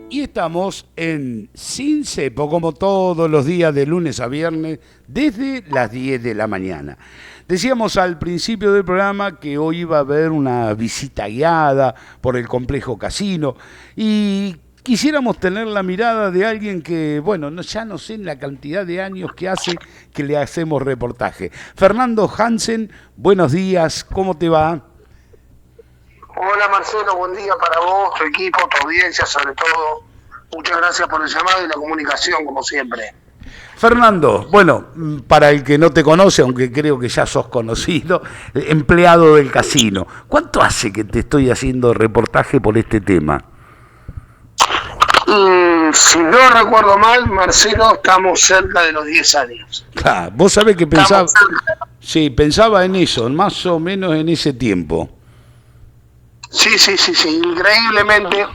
Y estamos en Sin Cepo, como todos los días de lunes a viernes, desde las 10 de la mañana. Decíamos al principio del programa que hoy iba a haber una visita guiada por el complejo casino y quisiéramos tener la mirada de alguien que, bueno, ya no sé la cantidad de años que hace que le hacemos reportaje. Fernando Hansen, buenos días, ¿cómo te va? Hola Marcelo, buen día para vos, tu equipo, tu audiencia sobre todo. Muchas gracias por el llamado y la comunicación, como siempre. Fernando, bueno, para el que no te conoce, aunque creo que ya sos conocido, empleado del casino, ¿cuánto hace que te estoy haciendo reportaje por este tema? Si no recuerdo mal, Marcelo, estamos cerca de los 10 años. Claro, vos sabés que pensaba, sí, pensaba en eso, más o menos en ese tiempo. Sí, increíblemente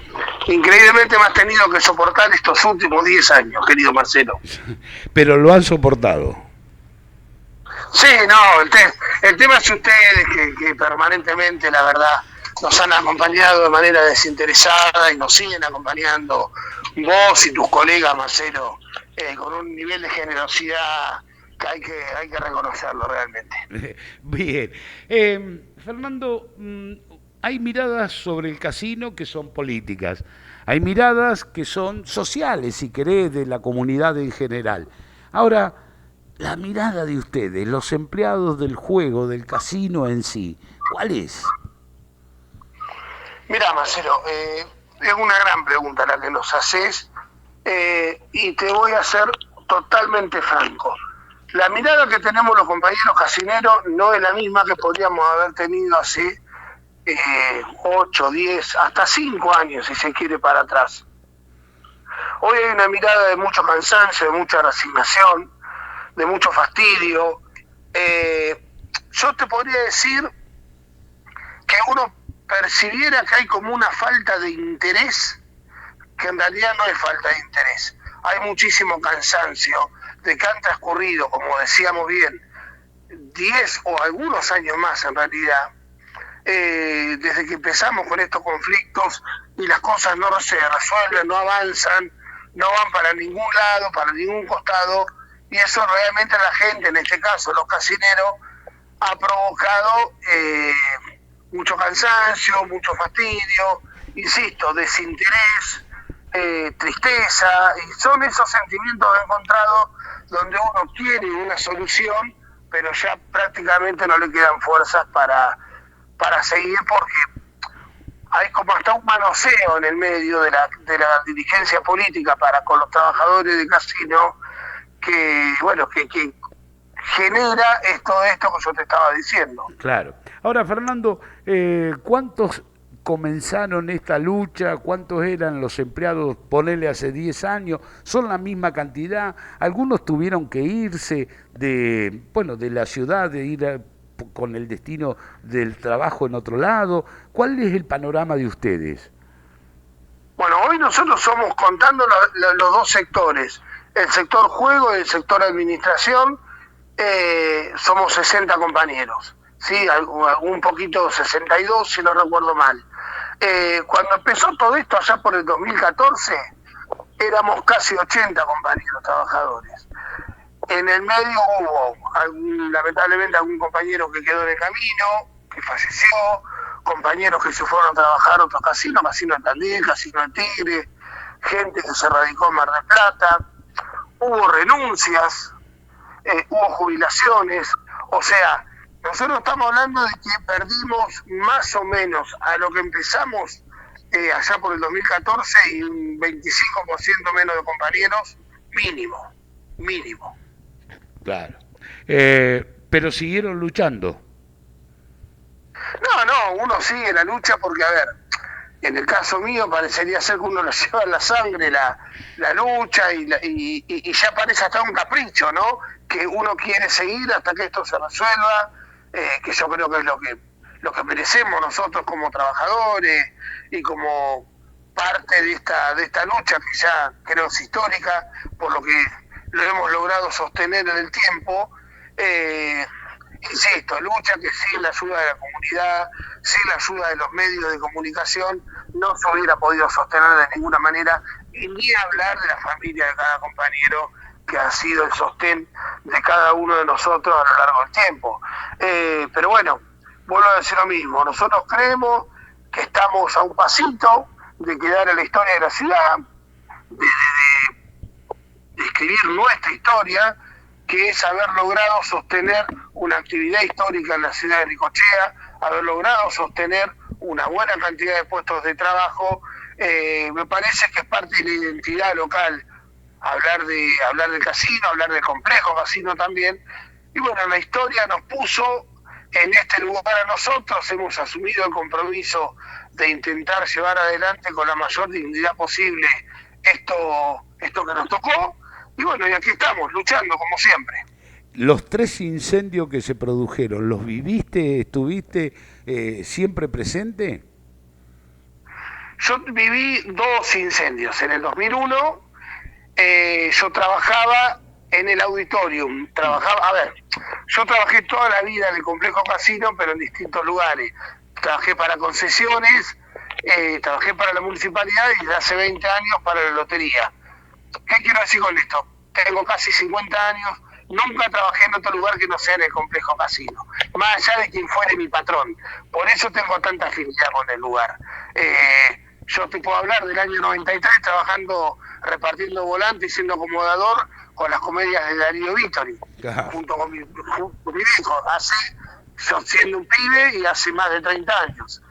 me has tenido que soportar estos últimos 10 años, querido Marcelo. Pero lo han soportado. Sí, no, el tema es ustedes que permanentemente, la verdad, nos han acompañado de manera desinteresada y nos siguen acompañando vos y tus colegas, Marcelo, con un nivel de generosidad que hay que reconocerlo realmente. Bien. Fernando, hay miradas sobre el casino que son políticas, hay miradas que son sociales, si querés, de la comunidad en general. Ahora, la mirada de ustedes, los empleados del juego, del casino en sí, ¿cuál es? Mirá, Marcelo, es una gran pregunta la que nos haces y te voy a ser totalmente franco. La mirada que tenemos los compañeros casineros no es la misma que podríamos haber tenido hace 8, 10, hasta 5 años, si se quiere, para atrás. Hoy hay una mirada de mucho cansancio, de mucha resignación, de mucho fastidio. Yo te podría decir que uno percibiera que hay como una falta de interés, que en realidad no es falta de interés. Hay muchísimo cansancio de que han transcurrido, como decíamos bien, 10 o algunos años más en realidad, desde que empezamos con estos conflictos y las cosas no se resuelven, no avanzan, no van para ningún lado, para ningún costado, y eso realmente a la gente, en este caso los casineros, ha provocado mucho cansancio, mucho fastidio, insisto, desinterés, tristeza, y son esos sentimientos encontrados donde uno quiere una solución, pero ya prácticamente no le quedan fuerzas para seguir, porque hay como hasta un manoseo en el medio de la dirigencia política para con los trabajadores de casino que, bueno, que genera todo esto que yo te estaba diciendo. Claro. Ahora, Fernando, ¿cuántos comenzaron esta lucha? ¿Cuántos eran los empleados, ponele hace 10 años? ¿Son la misma cantidad? Algunos tuvieron que irse de la ciudad, de ir con el destino del trabajo en otro lado. ¿Cuál es el panorama de ustedes? Bueno, hoy nosotros somos, contando los dos sectores, el sector juego y el sector administración, somos 60 compañeros, ¿sí? Un poquito 62, si no recuerdo mal. Cuando empezó todo esto allá por el 2014, éramos casi 80 compañeros trabajadores. En el medio hubo, lamentablemente, algún compañero que quedó en el camino, que falleció, compañeros que se fueron a trabajar a otros casinos, Casino de Tandil, Casino de Tigre, gente que se radicó en Mar del Plata, hubo renuncias, hubo jubilaciones, o sea, nosotros estamos hablando de que perdimos más o menos a lo que empezamos allá por el 2014 y un 25% menos de compañeros, mínimo. Claro. Pero siguieron luchando. No, uno sigue la lucha porque, a ver, en el caso mío parecería ser que uno lo lleva en la sangre, la lucha y ya parece hasta un capricho, ¿no? Que uno quiere seguir hasta que esto se resuelva, que yo creo que es lo que merecemos nosotros como trabajadores y como parte de esta lucha que ya creo es histórica, por lo que lo hemos logrado sostener en el tiempo. Insisto, lucha que sin la ayuda de la comunidad, sin la ayuda de los medios de comunicación, no se hubiera podido sostener de ninguna manera y ni hablar de la familia de cada compañero, que ha sido el sostén de cada uno de nosotros a lo largo del tiempo. Pero bueno, vuelvo a decir lo mismo, nosotros creemos que estamos a un pasito de quedar en la historia de la ciudad, de escribir nuestra historia, que es haber logrado sostener una actividad histórica en la ciudad de Necochea, haber logrado sostener una buena cantidad de puestos de trabajo. Me parece que es parte de la identidad local hablar del casino, hablar del complejo casino también. Y bueno, la historia nos puso en este lugar a nosotros, hemos asumido el compromiso de intentar llevar adelante con la mayor dignidad posible esto que nos tocó. Y bueno, y aquí estamos, luchando como siempre. Los 3 incendios que se produjeron, ¿los viviste, estuviste siempre presente? Yo viví 2 incendios. En el 2001 yo trabajaba en el auditorium. Yo trabajé toda la vida en el complejo casino, pero en distintos lugares. Trabajé para concesiones, trabajé para la municipalidad y desde hace 20 años para la lotería. ¿Qué quiero decir con esto? Tengo casi 50 años, nunca trabajé en otro lugar que no sea en el complejo casino, más allá de quien fuere mi patrón. Por eso tengo tanta afinidad con el lugar. Yo te puedo hablar del año 93 trabajando, repartiendo volantes y siendo acomodador con las comedias de Darío Vittori, junto con mi hijo, yo siendo un pibe y hace más de 30 años.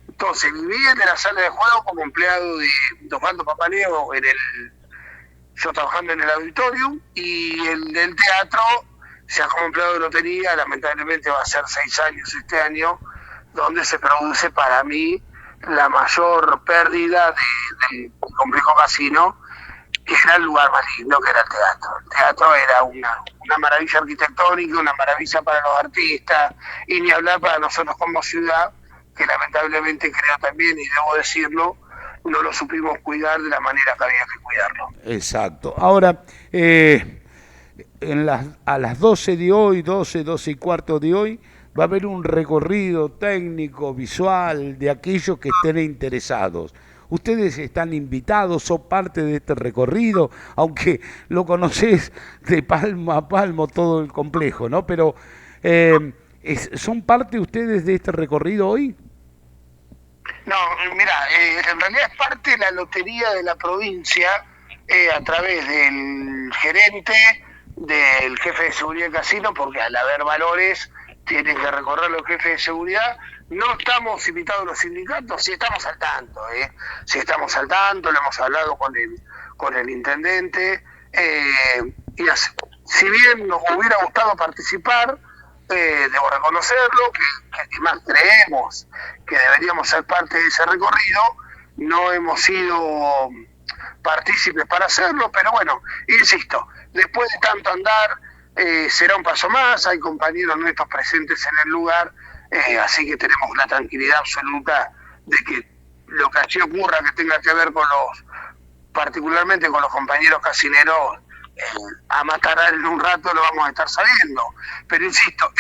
Entonces viví en la sala de juego como empleado de Osvaldo Papaleo, yo trabajando en el auditorium, y el del teatro, ya como empleado de lotería, lamentablemente va a ser 6 años este año, donde se produce para mí la mayor pérdida del complejo casino, que era el lugar más lindo, que era el teatro. El teatro era una maravilla arquitectónica, una maravilla para los artistas, y ni hablar para nosotros como ciudad, que lamentablemente creo también, y debo decirlo, no lo supimos cuidar de la manera que había que cuidarlo. Exacto. Ahora, a las 12 de hoy, 12 y cuarto de hoy, va a haber un recorrido técnico, visual, de aquellos que estén interesados. Ustedes están invitados, son parte de este recorrido, aunque lo conocés de palmo a palmo todo el complejo, ¿no? Pero, ¿son parte ustedes de este recorrido hoy? No, mira, en realidad es parte de la lotería de la provincia, a través del gerente, del jefe de seguridad del casino, porque al haber valores tienen que recorrer los jefes de seguridad. No estamos invitados a los sindicatos, sí estamos al tanto, sí estamos al tanto, lo hemos hablado con el intendente, y así, si bien nos hubiera gustado participar, debo reconocerlo, que además creemos que deberíamos ser parte de ese recorrido, no hemos sido partícipes para hacerlo, pero bueno, insisto, después de tanto andar, será un paso más, hay compañeros nuestros presentes en el lugar, así que tenemos la tranquilidad absoluta de que lo que allí ocurra que tenga que ver particularmente con los compañeros casineros, a matar en un rato lo vamos a estar sabiendo. Pero insisto,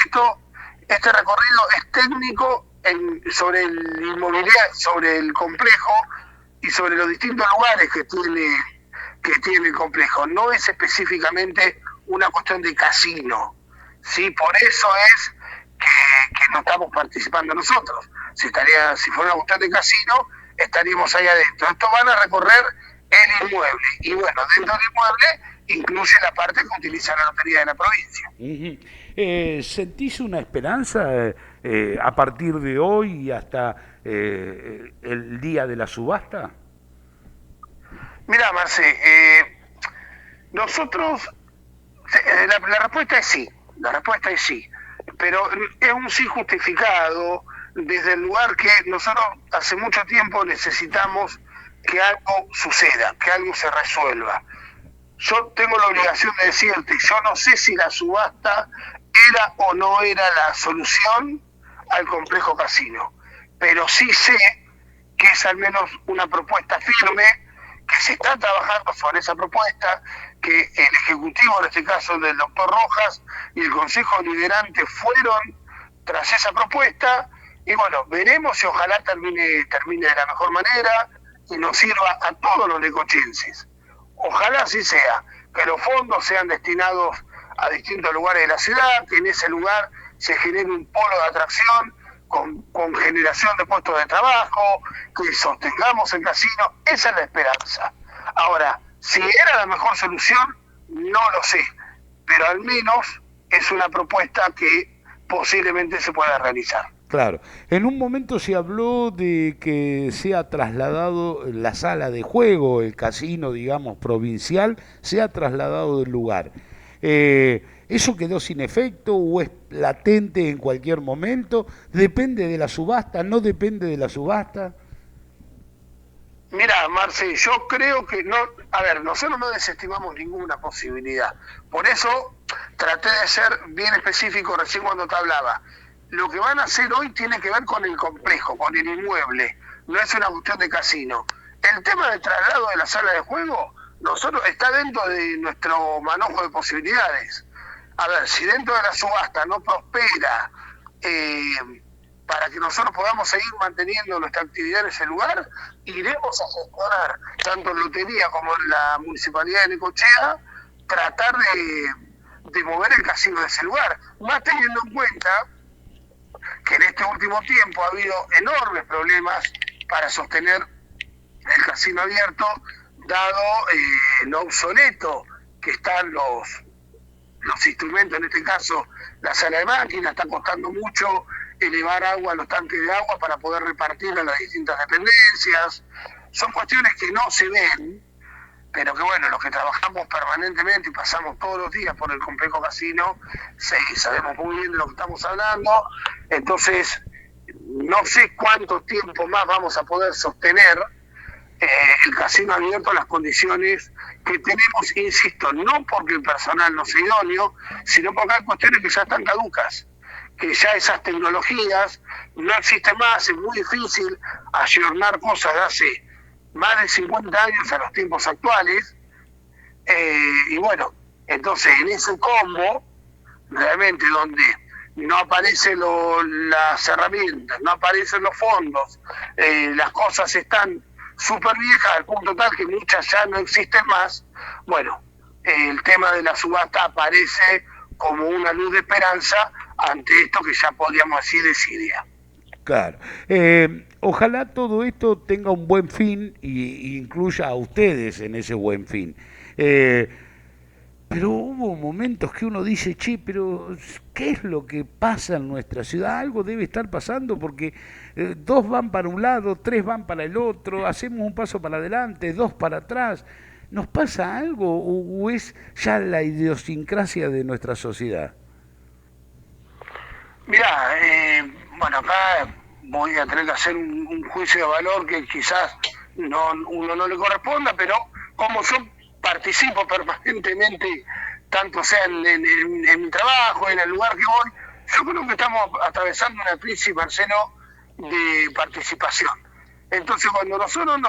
este recorrido es técnico sobre el inmobiliario, sobre el complejo y sobre los distintos lugares que tiene el complejo. No es específicamente una cuestión de casino, ¿sí? Por eso es que no estamos participando nosotros. Si fuera una cuestión de casino, estaríamos ahí adentro. Estos van a recorrer el inmueble, y bueno, dentro del inmueble incluye la parte que utiliza la lotería de la provincia. ¿Sentís una esperanza a partir de hoy y hasta el día de la subasta? Mirá, Marce, nosotros, la respuesta es sí, pero es un sí justificado desde el lugar que nosotros hace mucho tiempo necesitamos que algo suceda, que algo se resuelva. Yo tengo la obligación de decirte, yo no sé si la subasta era o no era la solución al complejo casino, pero sí sé que es al menos una propuesta firme, que se está trabajando sobre esa propuesta, que el Ejecutivo, en este caso del doctor Rojas, y el Consejo Deliberante fueron tras esa propuesta, y bueno, veremos si ojalá termine de la mejor manera. y nos sirva a todos los necochenses. Ojalá así sea, que los fondos sean destinados a distintos lugares de la ciudad, que en ese lugar se genere un polo de atracción con generación de puestos de trabajo, que sostengamos el casino. Esa es la esperanza. Ahora, si era la mejor solución, no lo sé, pero al menos es una propuesta que posiblemente se pueda realizar. Claro, en un momento se habló de que sea trasladado la sala de juego, el casino, digamos, provincial, sea trasladado del lugar. ¿Eso quedó sin efecto o es latente en cualquier momento? ¿Depende de la subasta? ¿No depende de la subasta? Mira, Marce, yo creo que no, a ver, nosotros no desestimamos ninguna posibilidad. Por eso traté de ser bien específico recién cuando te hablaba. Lo que van a hacer hoy tiene que ver con el complejo, con el inmueble, no es una cuestión de casino. El tema del traslado de la sala de juego, nosotros está dentro de nuestro manojo de posibilidades. A ver, si dentro de la subasta no prospera, para que nosotros podamos seguir manteniendo nuestra actividad en ese lugar, iremos a gestionar, tanto en Lotería como en la Municipalidad de Necochea, tratar de mover el casino de ese lugar, más teniendo en cuenta que en este último tiempo ha habido enormes problemas para sostener el casino abierto, dado lo obsoleto que están los instrumentos, en este caso la sala de máquinas. Está costando mucho elevar agua a los tanques de agua para poder repartir a las distintas dependencias. Son cuestiones que no se ven, pero que bueno, los que trabajamos permanentemente y pasamos todos los días por el complejo casino, sí, sabemos muy bien de lo que estamos hablando. Entonces, no sé cuánto tiempo más vamos a poder sostener el casino abierto en las condiciones que tenemos, insisto, no porque el personal no sea idóneo, sino porque hay cuestiones que ya están caducas, que ya esas tecnologías no existen más. Es muy difícil ayornar cosas de hace más de 50 años a los tiempos actuales, y bueno, entonces en ese combo, realmente donde no aparecen las herramientas, no aparecen los fondos, las cosas están súper viejas al punto tal que muchas ya no existen más, bueno, el tema de la subasta aparece como una luz de esperanza ante esto que ya podríamos decir desidia. Claro. Ojalá todo esto tenga un buen fin y incluya a ustedes en ese buen fin. Pero hubo momentos que uno dice, che, pero ¿qué es lo que pasa en nuestra ciudad? Algo debe estar pasando porque dos van para un lado, tres van para el otro, hacemos un paso para adelante, dos para atrás. ¿Nos pasa algo o es ya la idiosincrasia de nuestra sociedad? Mirá, bueno, acá voy a tener que hacer un juicio de valor que quizás uno no le corresponda, pero como yo participo permanentemente, tanto sea en mi trabajo, en el lugar que voy, yo creo que estamos atravesando una crisis, Marcelo, de participación. Entonces, cuando nosotros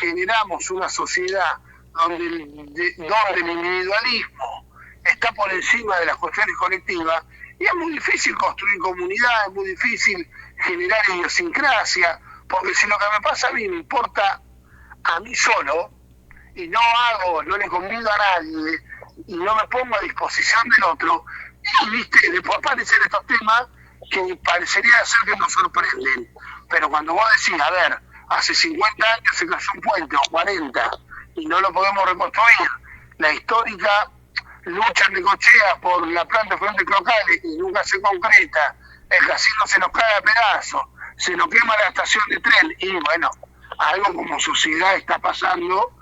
generamos una sociedad donde el individualismo está por encima de las cuestiones colectivas, y es muy difícil construir comunidad, es muy difícil generar idiosincrasia, porque si lo que me pasa a mí me importa a mí solo, y no le convido a nadie, y no me pongo a disposición del otro, y viste, después aparecen estos temas que parecería ser que nos sorprenden. Pero cuando vos decís, a ver, hace 50 años se cayó un puente, o 40, y no lo podemos reconstruir, la histórica lucha en Necochea por la planta de fuentes locales y nunca se concreta, el casino se nos cae a pedazos, se nos quema la estación de tren, y bueno, algo como sociedad está pasando,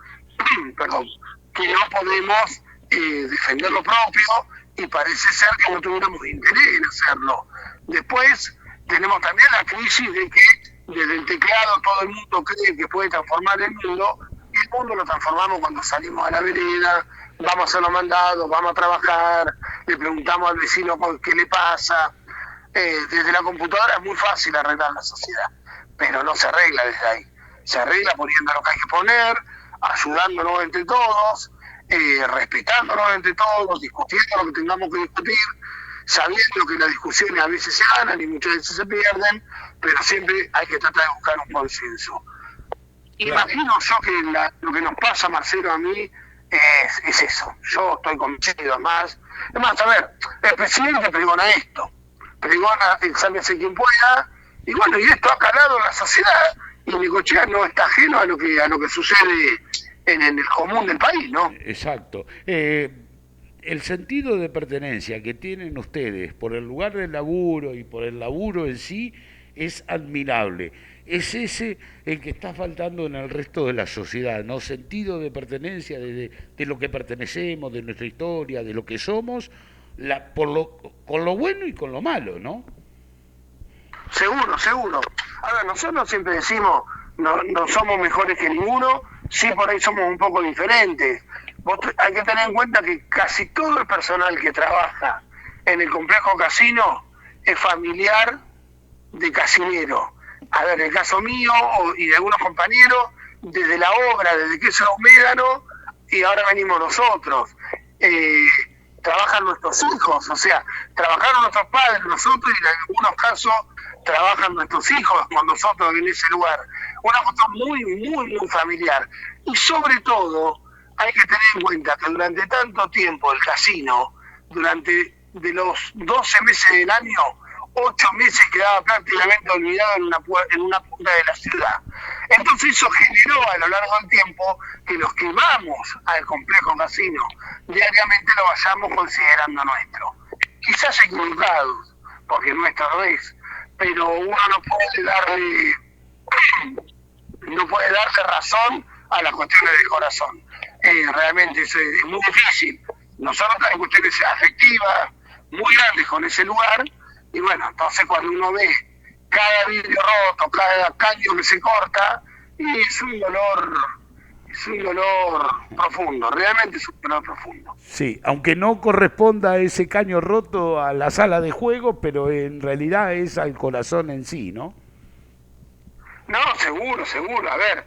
perdón, que no podemos defender lo propio, y parece ser que no tuviéramos interés en hacerlo. Después tenemos también la crisis de que desde el teclado todo el mundo cree que puede transformar el mundo, y el mundo lo transformamos cuando salimos a la vereda, vamos a hacer los mandados, vamos a trabajar, le preguntamos al vecino qué le pasa. Desde la computadora es muy fácil arreglar la sociedad, pero no se arregla desde ahí. Se arregla poniendo lo que hay que poner, ayudándonos entre todos, respetándonos entre todos, discutiendo lo que tengamos que discutir, sabiendo que las discusiones a veces se ganan y muchas veces se pierden, pero siempre hay que tratar de buscar un consenso. Claro. Imagino yo que lo que nos pasa, Marcelo, a mí es eso. Yo estoy convencido más. Es más, a ver, el presidente pregona esto, pregona el sálvese quien pueda, y bueno, y esto ha calado en la sociedad, y Necochea no está ajeno a lo que sucede en el común del país, ¿no? Exacto. El sentido de pertenencia que tienen ustedes por el lugar del laburo y por el laburo en sí es admirable. Es ese el que está faltando en el resto de la sociedad, ¿no? Sentido de pertenencia de lo que pertenecemos, de nuestra historia, de lo que somos, con lo bueno y con lo malo, ¿no? Seguro, seguro. A ver, nosotros siempre decimos, no somos mejores que ninguno, sí por ahí somos un poco diferentes. Hay que tener en cuenta que casi todo el personal que trabaja en el complejo casino es familiar de casinero. A ver, el caso mío y de algunos compañeros, desde la obra, desde que es el médano, y ahora venimos nosotros. Trabajan nuestros hijos, o sea, trabajaron nuestros padres, nosotros, y en algunos casos trabajan nuestros hijos con nosotros en ese lugar. Una cosa muy, muy, muy familiar. Y sobre todo, hay que tener en cuenta que durante tanto tiempo el casino, de los 12 meses del año, 8 meses quedaba prácticamente olvidado en una punta de la ciudad. Entonces eso generó a lo largo del tiempo que los que vamos al complejo casino diariamente lo vayamos considerando nuestro. Quizás equivocados, porque nuestro no es, pero uno no puede darle razón a las cuestiones del corazón. Realmente es muy difícil. Nosotros tenemos cuestiones afectivas muy grandes con ese lugar, y bueno, entonces cuando uno ve cada vidrio roto, cada caño que se corta, y es un dolor profundo, realmente es un dolor profundo. Sí, aunque no corresponda ese caño roto a la sala de juego, pero en realidad es al corazón en sí, ¿no? No, seguro, seguro. A ver,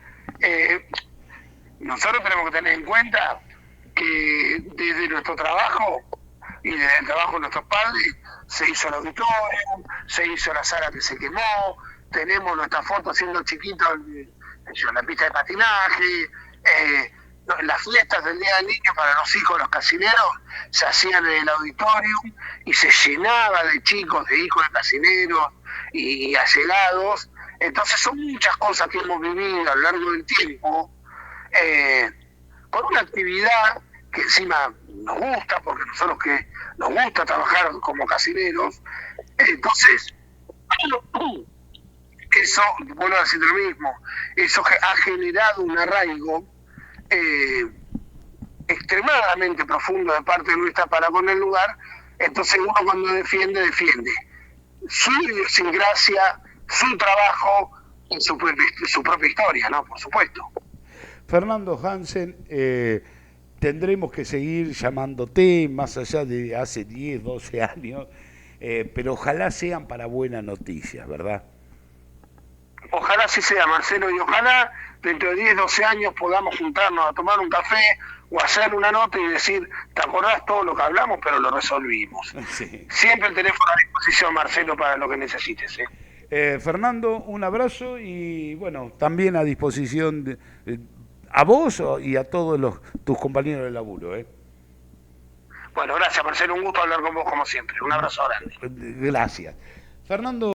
nosotros tenemos que tener en cuenta que desde nuestro trabajo y desde el trabajo de nuestros padres se hizo el auditorio, se hizo la sala que se quemó, tenemos nuestra foto siendo chiquitos en la pista de patinaje, las fiestas del Día del Niño para los hijos de los casineros se hacían en el auditorium y se llenaba de chicos, de hijos de casineros y allegados. Entonces son muchas cosas que hemos vivido a lo largo del tiempo, con una actividad que encima nos gusta, porque nosotros que nos gusta trabajar como casineros. Entonces, eso, vuelvo a decir lo mismo, eso ha generado un arraigo extremadamente profundo de parte de nuestra para con el lugar. Entonces uno cuando defiende su idiosincrasia, su trabajo y su propia historia, ¿no? Por supuesto. Fernando Hansen, tendremos que seguir llamándote más allá de hace 10, 12 años, pero ojalá sean para buenas noticias, ¿verdad? Ojalá sí sea, Marcelo, y ojalá dentro de 10, 12 años podamos juntarnos a tomar un café o hacer una nota y decir, ¿te acordás todo lo que hablamos? Pero lo resolvimos. Sí. Siempre el teléfono a disposición, Marcelo, para lo que necesites. Fernando, un abrazo y bueno, también a disposición a vos y a todos tus compañeros de laburo. Bueno, gracias, Marcelo, un gusto hablar con vos como siempre. Un abrazo grande. Gracias. Fernando.